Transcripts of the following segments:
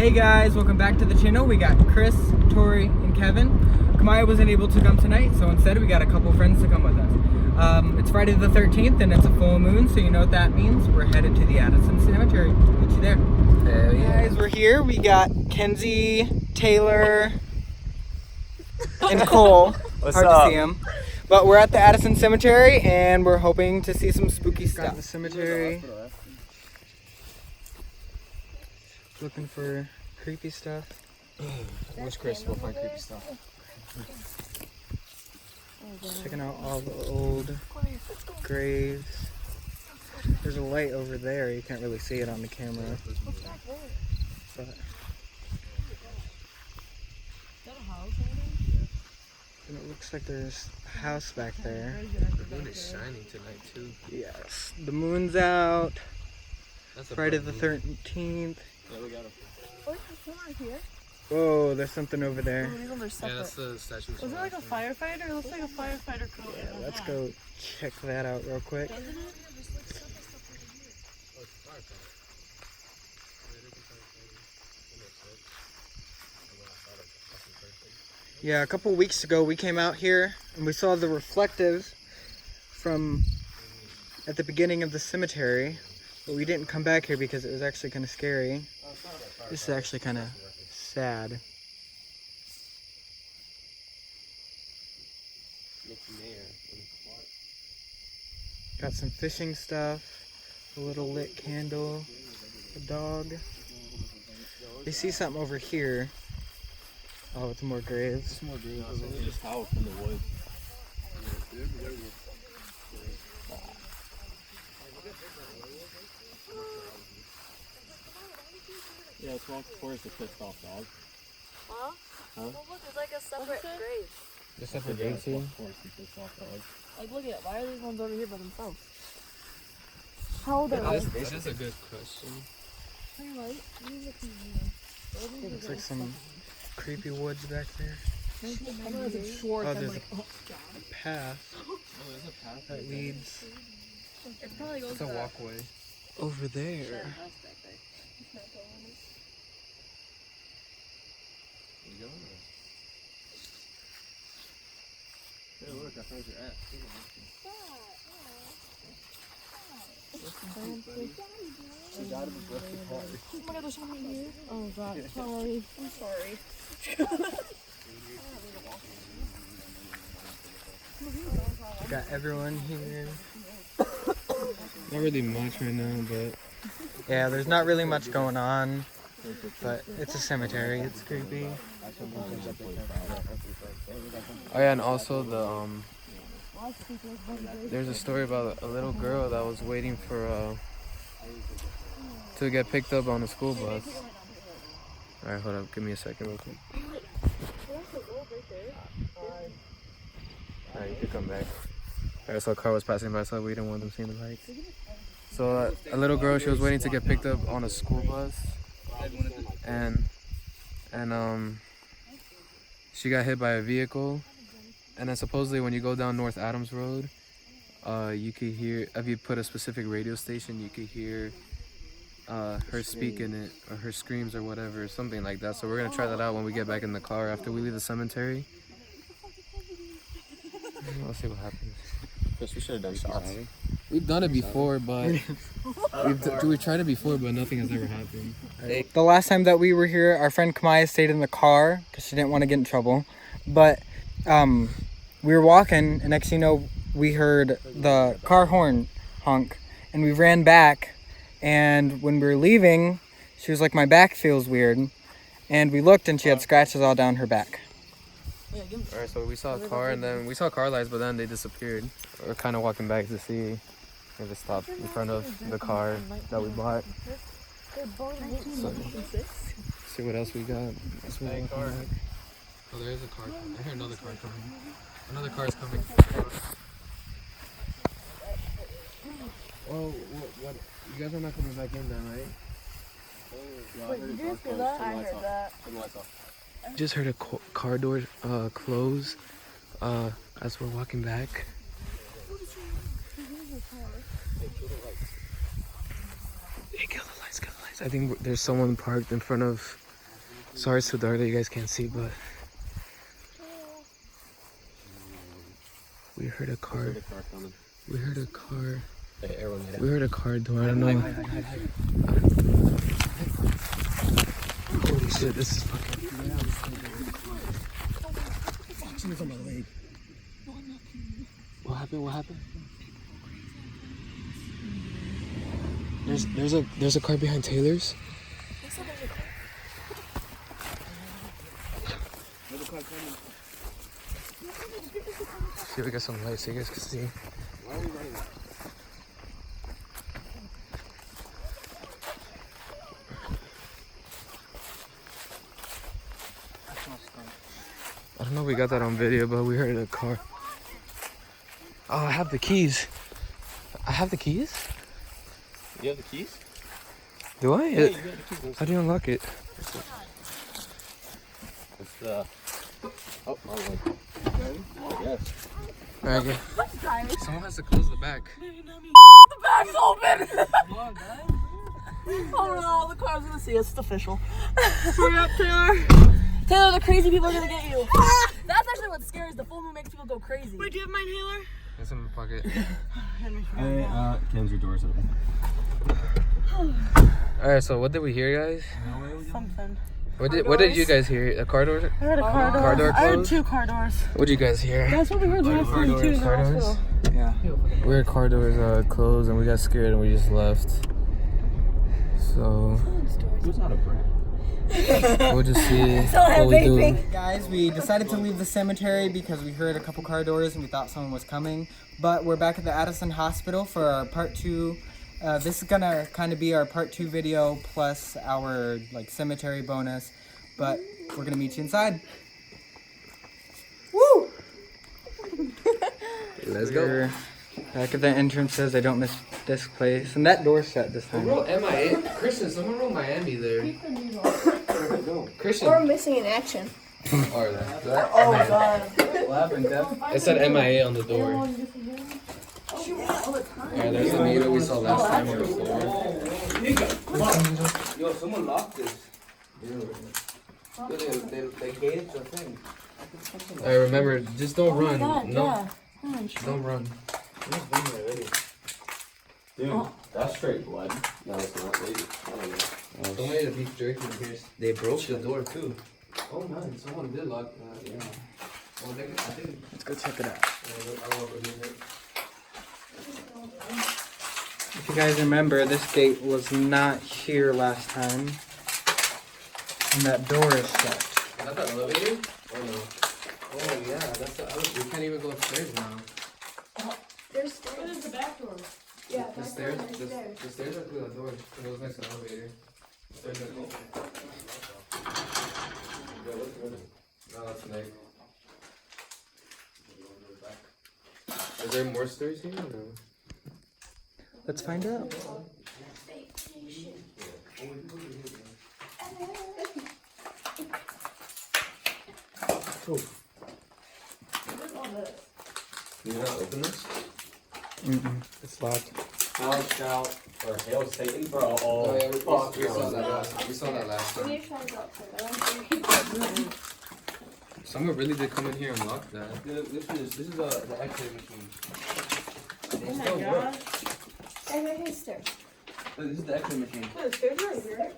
Hey guys, welcome back to the channel. We got Chris, Tori, and Kevin. Kamaya wasn't able to come tonight, so instead we got a couple friends to come with us. It's Friday the 13th and it's a full moon, so you know what that means. We're headed to the Addison Cemetery. Meet you there. Hell yeah. Guys, we're here. We got Kenzie, Taylor, and Cole. What's Hard up? to see them. But we're at the Addison Cemetery and we're hoping to see some spooky stuff. The cemetery. Looking for creepy stuff. Where's Chris? We'll find creepy stuff. Checking out all the old graves. There's a light over there. You can't really see it on the camera. But and it looks like there's a house back there. The moon is shining tonight too. Yes. The moon's out. That's a Friday bright the moon. 13th. Yeah, we got him. Oh, there's one right here. Whoa, there's something over there. Oh, these ones are Yeah, separate. that's the statue. Was it like a firefighter? It looks like a firefighter coat. Yeah, let's go check that out real quick. Doesn't it? Yeah, a couple weeks ago we came out here and we saw the reflective from at the beginning of the cemetery, but we didn't come back here because it was actually kind of scary. This is actually kind of sad. Got some fishing stuff, a little lit candle, a dog. You see something over here. Oh, it's more graves. It's more green. Just house in the woods. Yeah, it's walk towards the pissed off dog. Huh? Huh? Oh, look, it's like a separate grave. The separate grave scene? Towards the pissed off dog. Like, look at it. Why are these ones over here by themselves? How old are That they? is a good question. Turn your light. Looks like some creepy woods back there. Schwartz. Oh, I'm there's like, oh, God. a path Oh, there's a path that leads It probably goes It's a to walkway. over that there. house back there. You go. Hey, look, I found your app. Oh my God, there's something here. Oh God, sorry. I'm sorry. Got everyone here. Not really much right now, but Yeah, there's not really much going on, but it's a cemetery. It's creepy. oh yeah, and also there's a story about a little girl that was waiting for to get picked up on a school bus. All right, hold up, give me a second, real quick. All right, you can come back. All right, so a car was passing by, so we didn't want them seeing the lights. So a little girl, she was waiting to get picked up on a school bus, and she got hit by a vehicle. And then supposedly when you go down North Adams Road, you could hear, if you put a specific radio station, you could hear her speaking it, or her screams or whatever, something like that. So we're gonna try that out when we get back in the car after we leave the cemetery. Let's see what happens. Guess we should have done shots. We've done it before, but we've tried it before, but nothing has ever happened. The last time that we were here, our friend Kamaya stayed in the car because she didn't want to get in trouble. But we were walking, and next thing you know, we heard the car horn honk, and we ran back. And when we were leaving, she was like, "My back feels weird," and we looked, and she had scratches all down her back. Alright, so we saw a car, and then we saw car lights, but then they disappeared. We're kind of walking back to see if they stopped in front of the car that we bought. So, see what else we got. That's what we're walking back. Oh, there is a car. I hear another car coming. Another car is coming. Oh, what? You guys are not coming back in then, right? Wait, did you just hear that? I heard that. Just heard a car door close as we're walking back. Hey, kill the lights, kill the lights. I think there's someone parked in front of Sorry it's so dark that you guys can't see, but we heard a car. We heard a car. We heard a car door. I don't know. Holy shit, this is fucking. What happened? What happened? There's a car behind Taylor's. See if we got some lights so you guys can see. I don't know if we got that on video, but we heard a car. Oh, I have the keys. I have the keys? You have the keys? Do I? Yeah, you have the keys. How do you unlock it? It's the... Oh, wrong one. Yes. Alright, okay. Someone has to close the back. The bag's open! Oh no, the car's gonna see us. It's official. Hurry up, Taylor. Taylor, the crazy people are gonna get you. That's actually what's scary, is the full moon makes people go crazy. Wait, do you have mine, Taylor? It's in my pocket. Hey, Ken's, your door's open. Alright, so what did we hear, guys? Something. What did you guys hear? A car door? I heard a car door. Car door I heard closed? 2 car doors. What did you guys hear? That's what we heard last time too in the Car doors? hospital. Yeah. We heard car doors closed and we got scared and we just left. So Who's not a brat? we'll just see what we do. Guys, we decided to leave the cemetery because we heard a couple car doors and we thought someone was coming. But we're back at the Addison hospital for our part 2. This is gonna kind of be our part 2 video plus our cemetery bonus. But we're gonna meet you inside. Woo! Let's go. We're back at the entrances. I don't miss this place. And that door's shut this time. Roll MIA. Christian, someone roll Miami there. Christian. We're missing in action. Or that. Oh god. What happened, Deb? It said MIA on the door. Yeah, there's the meter we saw last time on the floor. Yo, someone locked this. They gave the thing. Alright, remember, just don't run. God, No, yeah. don't run. Dude, that's straight blood. No, it's not. Maybe. I don't know. Somebody had a beef jerky in here. They broke the door too. Oh man, someone did lock that. Yeah. Well, I think. Let's go check it out. If you guys remember, this gate was not here last time. And that door is shut. Is that the elevator? Oh no. Oh yeah, that's the elevator. We can't even go upstairs now. There's stairs. What is the back door? Yeah, The stairs are through the door. It goes next to the elevator. The stairs are open. No, that's Nick. Is there more stairs here? No. Let's find out. Can you not open this? It's locked. Watch out. Or hail Satan, bro. Oh yeah, we fuck, saw that last. We saw that last We time. need to try this outside. I don't think Someone really did come in here and lock that. This is the X-ray machine. Oh my god. Hey, right here, stairs. This is the X-ray machine. The stairs are here.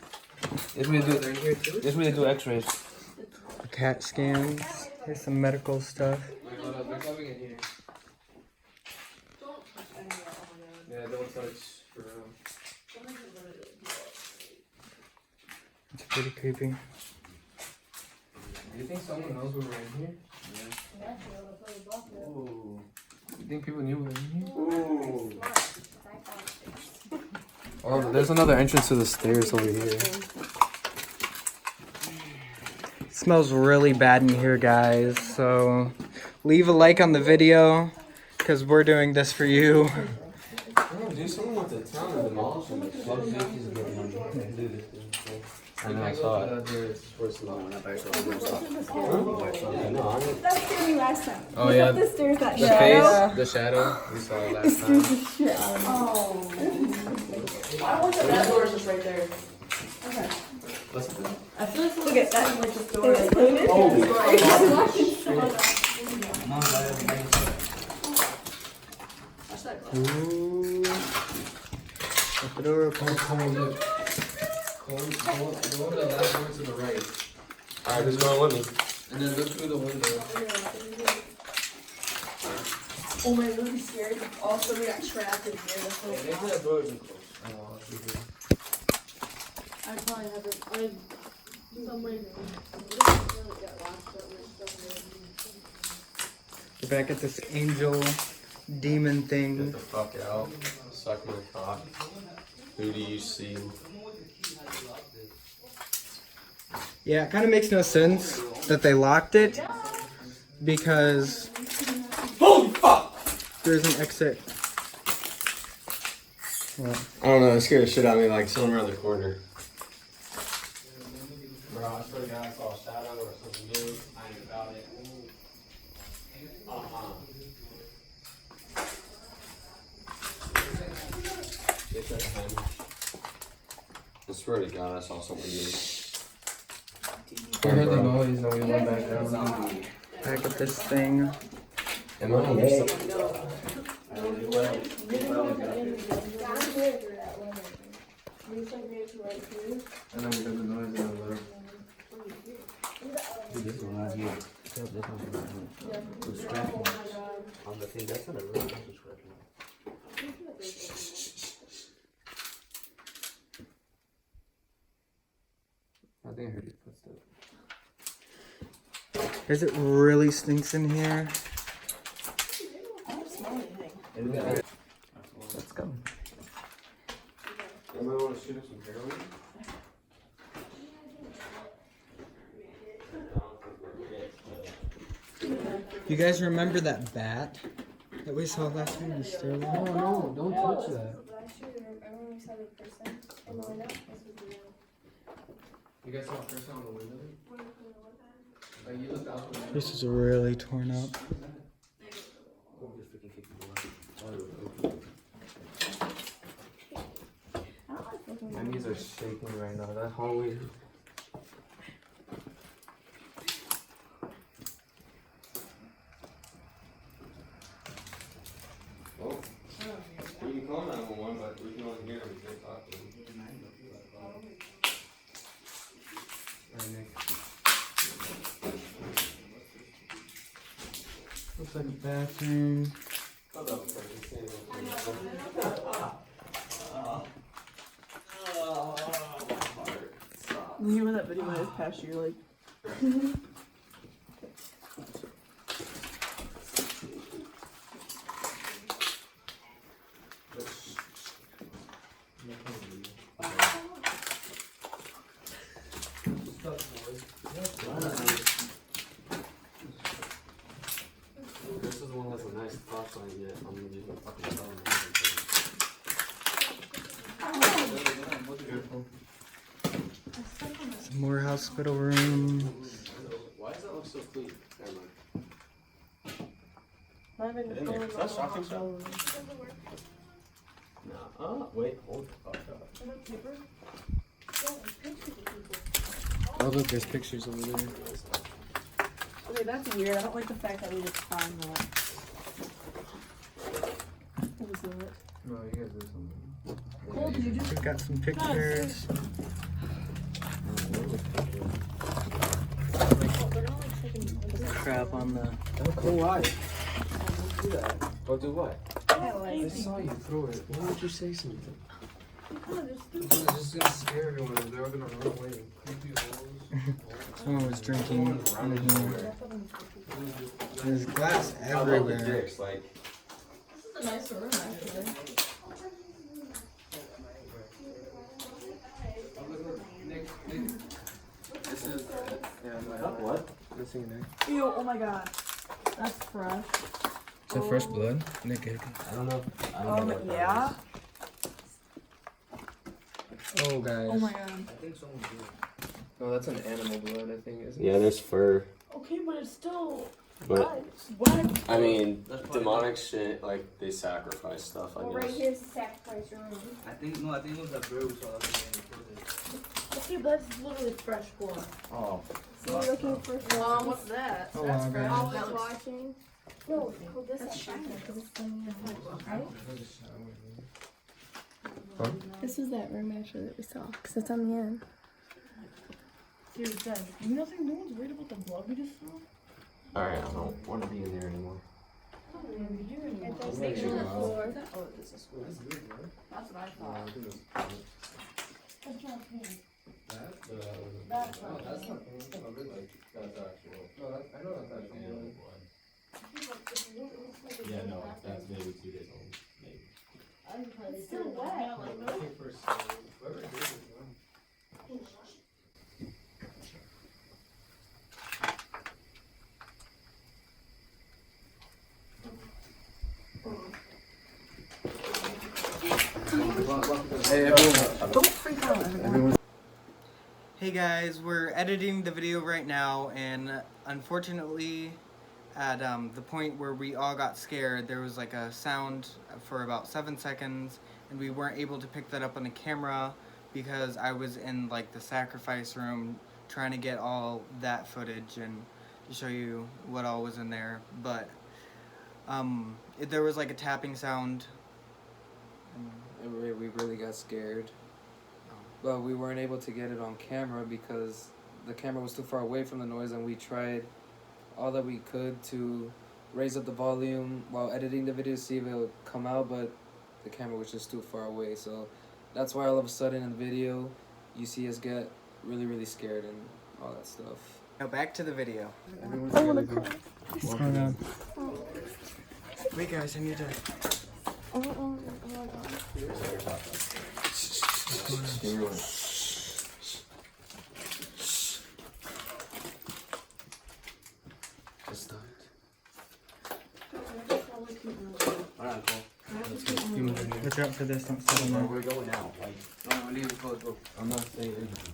This way They're in here too? they do X-rays. CAT scans. Here's some medical stuff. Wait, hold up. They're coming in here. Yeah, don't touch for real. It's pretty creepy. Do you think someone knows we were in here? Ooh. You think people knew we were in here? Ooh. Oh, there's another entrance to the stairs over here. It smells really bad in here, guys. So leave a like on the video because we're doing this for you. Oh, dude, someone went to town and demolished them. I know, I saw it. First long one up, I saw it. That scared me last time. Oh yeah, The stairs that the face, the shadow. We saw it last time. I want the that door's just right there. I feel like look at that. Like the door. Ooh. Flip it over. Go to the last one to the right. Alright, who's going with me? And then look through the window. Oh my god, really scared. Also, we got trapped in here. That's so Maybe that door isn't closed. I probably haven't. I some way. We're back at this angel demon Get thing. the fuck out. Suck my cock. Who do you see? Yeah, it kind of makes no sense that they locked it because Holy fuck! there's an exit. Well, I don't know, it scared the shit out of me like someone around the corner. Bro, I swear to God, I saw a shadow or something new. I ain't about it. Get that behind me. I swear to God, I saw something new. We heard the noise and we went back down. back at this thing. Am I gay? And then we heard the noise and then left. This one right here. This one's scratching on the thing. That's not a real scratching. I think I heard his footsteps. Guys, it really stinks in here. I don't smell anything. Let's go. Anybody want to shoot up some heroin? You guys remember that bat that we saw last time in the stairwell? No, don't touch that. You guys saw a person on the window? Like you looked out the window. This is really torn up. My knees are shaking right now. That hallway. Oh. We can call 911, but we can only hear him. We can't talk to him. Alright, Nick. Looks like a bathroom. Hold up, fucking say You remember that video this past year, like. This is the one that's a nice flashlight yet. I'm gonna use my fucking phone. Some more hospital rooms. Why does that look so clean? Never mind. Not even Get in there. Is that shocking stuff? No. Wait, hold the fuck up. Oh look, there's pictures over there. Okay, that's weird. I don't like the fact that we just found that. What was that? No, you guys did something. Cole, did you just. We've got some pictures. Crap on the. Oh, why? Don't do that. Don't do what? I Just saw you throw it. Why would you say something? It's just gonna scare everyone and they're gonna run away. Creepy holes. Someone was drinking in here. There's glass I love the everywhere. dicks, like. a nice room, actually. This is What? this thing there. Ew, oh my god. That's fresh. Is that fresh blood? Nick, I don't know. I don't know what that Yeah. is. Oh, guys. Oh my god. I think someone did. No, that's an animal blood, I think, isn't Yeah, there's fur. Okay, but it's still. But What? I mean, demonic shit, like they sacrifice stuff, I Well, guess. right here's the sacrifice room. I think it was that bird we saw the other day in the footage. Okay, but that's literally fresh corn. Oh. So we're looking for what's that? Oh, That's wow, fresh. guys. That looks watching. No, this is shiny because it's coming out, right? This is that room actually that we saw because it's on the end. Dude, guys, you know something? No one's worried about the blood we just saw? Alright, I don't want to be in there anymore. And there's things on the floor. Oh, this is cool. That's what I thought. That's not pink. That's not pink. That's not pink. No, really, like, that's actual. No, that's, I know that's actual blood. Yeah, no, that's maybe 2 days old. Maybe. It's still wet. I think for whoever did this one. Hey, everyone. Don't freak out. Hey guys, we're editing the video right now, and unfortunately, at the point where we all got scared, there was like a sound for about 7 seconds, and we weren't able to pick that up on the camera because I was in like the sacrifice room trying to get all that footage and to show you what all was in there. But there was like a tapping sound. We really got scared. But we weren't able to get it on camera because the camera was too far away from the noise, and we tried all that we could to raise up the volume while editing the video to see if it would come out, but the camera was just too far away. So that's why all of a sudden in the video you see us get really scared and all that stuff. Now back to the video. Everyone's I wanna together. cry. What's going on? Wait guys, I need to... Just start. Alright, cool. Look out for this, don't sit on Where that. we're going now? Like, No, leave it closed, bro. I'm not saying anything.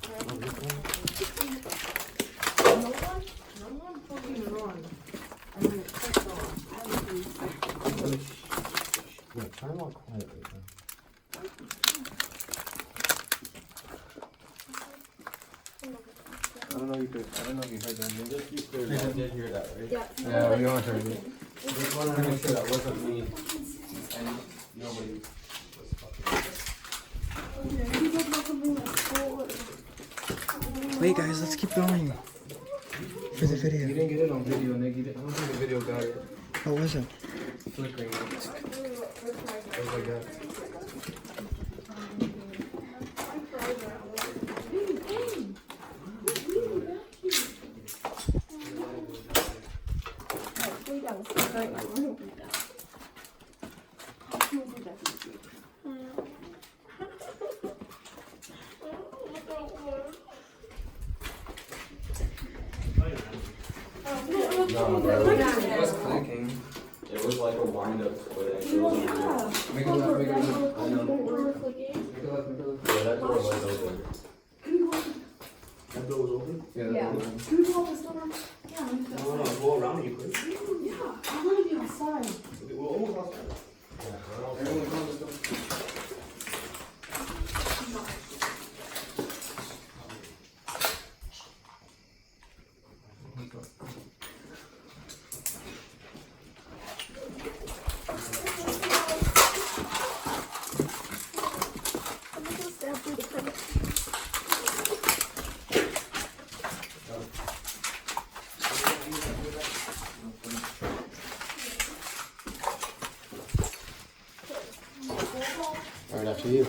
No one fucking run. I mean, it's on. Wait, try more quietly. I don't know if you heard that. Maybe. Just be clear, I did hear that, right? Yeah, we all heard it. Just wanted to make sure that wasn't me. And nobody was fucking. Wait guys, let's keep going. For the You video. didn't get it on video, Nick. I don't think the video got it. What was it? Flickering. It was like that. No, bro. It was clicking. It was like a wind up split. It wasn't Make it left, make it left. I know. Make it left, make it left. Yeah, that door was open. that door was open? Yeah, that was open. Can we go up this door? Yeah, let me No, no, go around you quick. Yeah, I want to be outside. We're almost outside. Everyone close the door. I'm gonna go stab through the curtain. Alright, after you.